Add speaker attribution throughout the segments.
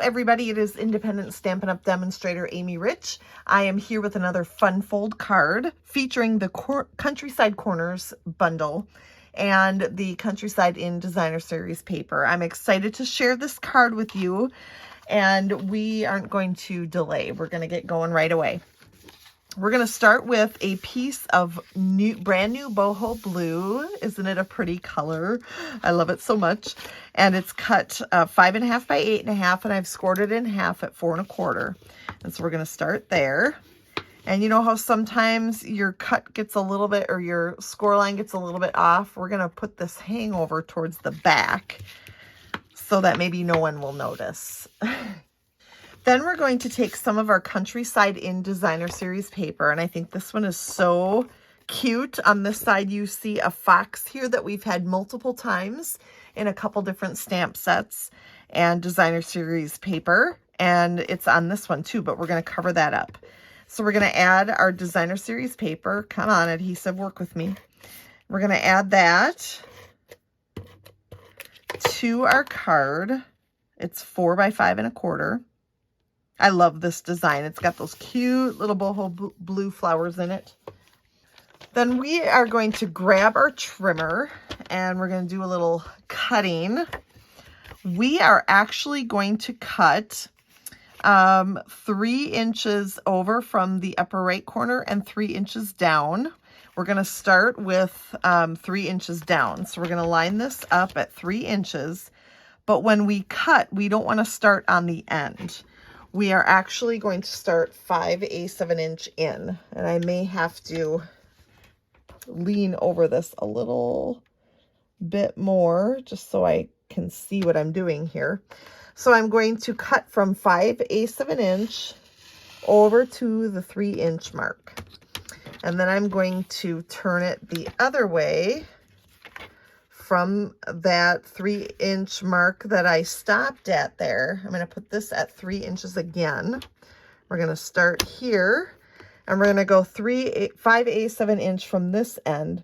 Speaker 1: everybody, it is Independent Stampin' Up! Demonstrator Amy Rich. I am here with another fun fold card featuring the Countryside Corners bundle and the Countryside in Designer Series paper. I'm excited to share this card with you, and we aren't going to delay. We're going to get going right away. We're going to start with a piece of brand new boho blue. Isn't it a pretty color? I love it so much. And it's cut 5.5 by 8.5, and I've scored it in half at 4 1/4. And so we're going to start there. And you know how sometimes your cut gets a little bit, or your score line gets a little bit off? We're going to put this hangover towards the back so that maybe no one will notice. Then we're going to take some of our Countryside in Designer Series paper, and I think this one is so cute. On this side, you see a fox here that we've had multiple times in a couple different stamp sets and Designer Series paper, and it's on this one too, but we're going to cover that up. So we're going to add our Designer Series paper. Come on, adhesive, work with me. We're going to add that to our card. It's 4 by 5 1/4. I love this design. It's got those cute little boho blue flowers in it. Then we are going to grab our trimmer and we're going to do a little cutting. We are actually going to cut 3 inches over from the upper right corner and 3 inches down. We're going to start with 3 inches down. So we're going to line this up at 3 inches. But when we cut, we don't want to start on the end. We are actually going to start 5/8 of an inch in, and I may have to lean over this a little bit more just so I can see what I'm doing here. So I'm going to cut from 5/8 of an inch over to the 3 inch mark. And then I'm going to turn it the other way from that 3 inch mark that I stopped at there. I'm going to put this at 3 inches again. We're going to start here, and we're going to go 5/8 of an inch from this end,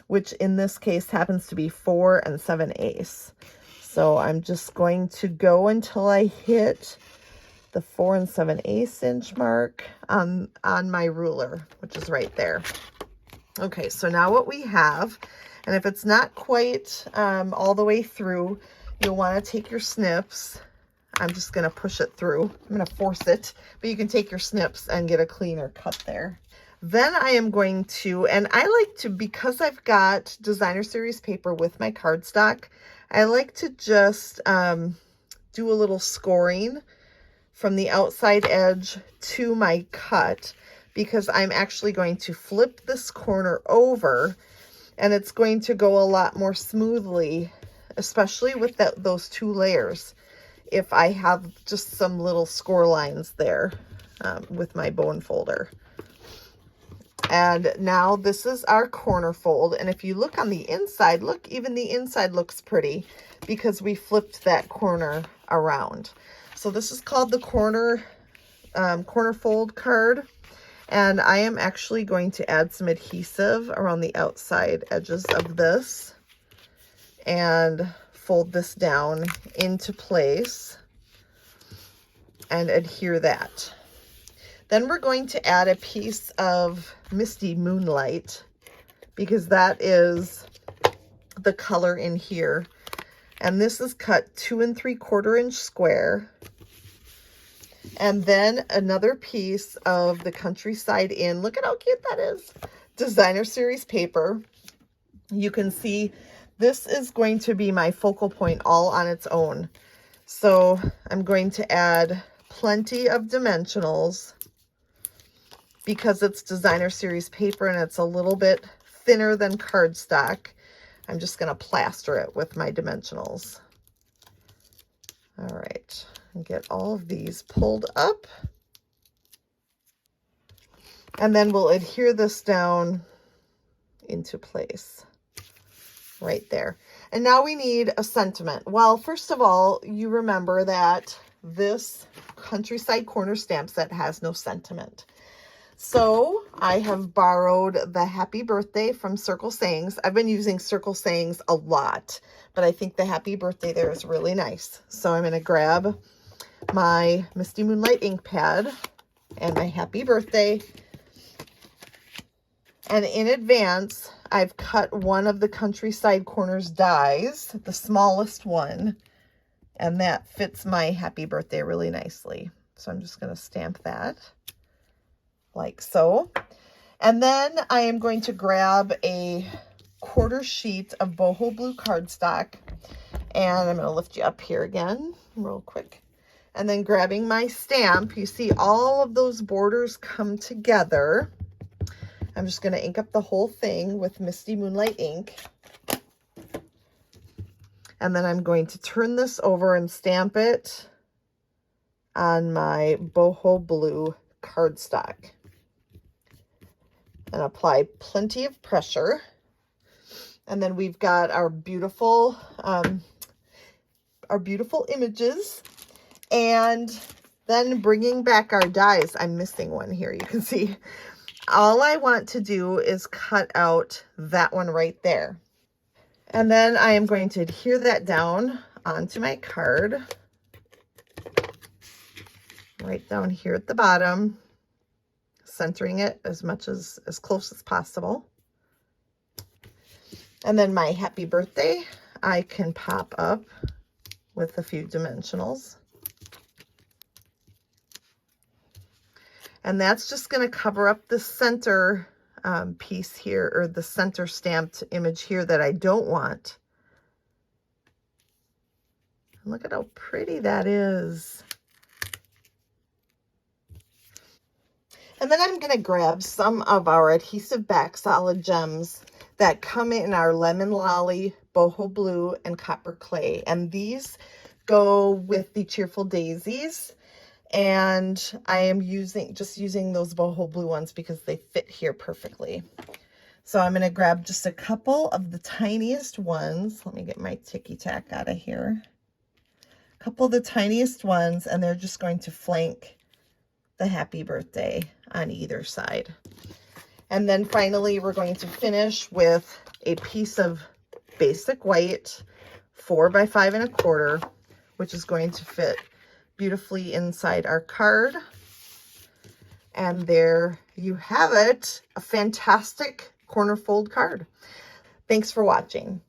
Speaker 1: which in this case happens to be 4 7/8. So I'm just going to go until I hit the 4 7/8 inch mark on my ruler, which is right there. Okay, so now what we have, and if it's not quite all the way through, you'll want to take your snips. I'm just going to push it through. I'm going to force it, but you can take your snips and get a cleaner cut there. Then I am going to, and I like to, because I've got Designer Series paper with my cardstock, I like to just do a little scoring from the outside edge to my cut, because I'm actually going to flip this corner over, and it's going to go a lot more smoothly, especially with those 2 layers, if I have just some little score lines there with my bone folder. And now this is our corner fold. And if you look on the inside, look, even the inside looks pretty because we flipped that corner around. So this is called the corner fold card. And I am actually going to add some adhesive around the outside edges of this and fold this down into place and adhere that. Then we're going to add a piece of Misty Moonlight, because that is the color in here. And this is cut 2 3/4 inch square. And then another piece of the Countryside in, look at how cute that is, Designer Series paper. You can see this is going to be my focal point all on its own. So I'm going to add plenty of dimensionals because it's Designer Series paper and it's a little bit thinner than cardstock. I'm just going to plaster it with my dimensionals. All right. And get all of these pulled up, and then we'll adhere this down into place right there. And now we need a sentiment. Well, first of all, you remember that this Countryside Corner stamp set has no sentiment. So I have borrowed the Happy Birthday from Circle Sayings. I've been using Circle Sayings a lot, but I think the Happy Birthday there is really nice. So I'm going to grab my Misty Moonlight ink pad and my happy birthday. And in advance, I've cut one of the Countryside Corners dies, the smallest one, and that fits my happy birthday really nicely. So I'm just going to stamp that like so. And then I am going to grab a quarter sheet of boho blue cardstock, and I'm going to lift you up here again real quick. And then grabbing my stamp, you see all of those borders come together. I'm just going to ink up the whole thing with Misty Moonlight ink. And then I'm going to turn this over and stamp it on my boho blue cardstock. And apply plenty of pressure. And then we've got our beautiful images. And then bringing back our dies. I'm missing one here, you can see. All I want to do is cut out that one right there. And then I am going to adhere that down onto my card. Right down here at the bottom. Centering it as close as possible. And then my happy birthday, I can pop up with a few dimensionals. And that's just going to cover up the center piece here, or the center stamped image here that I don't want. And look at how pretty that is. And then I'm going to grab some of our adhesive back solid gems that come in our Lemon Lolly, Boho Blue, and Copper Clay. And these go with the Cheerful Daisies. And I am just using those Boho Blue ones because they fit here perfectly. So I'm going to grab just a couple of the tiniest ones. Let me get my ticky tack out of here. A couple of the tiniest ones, and they're just going to flank the happy birthday on either side. And then finally, we're going to finish with a piece of basic white 4 by 5 1/4, which is going to fit beautifully inside our card. And there you have it, a fantastic corner fold card. Thanks for watching.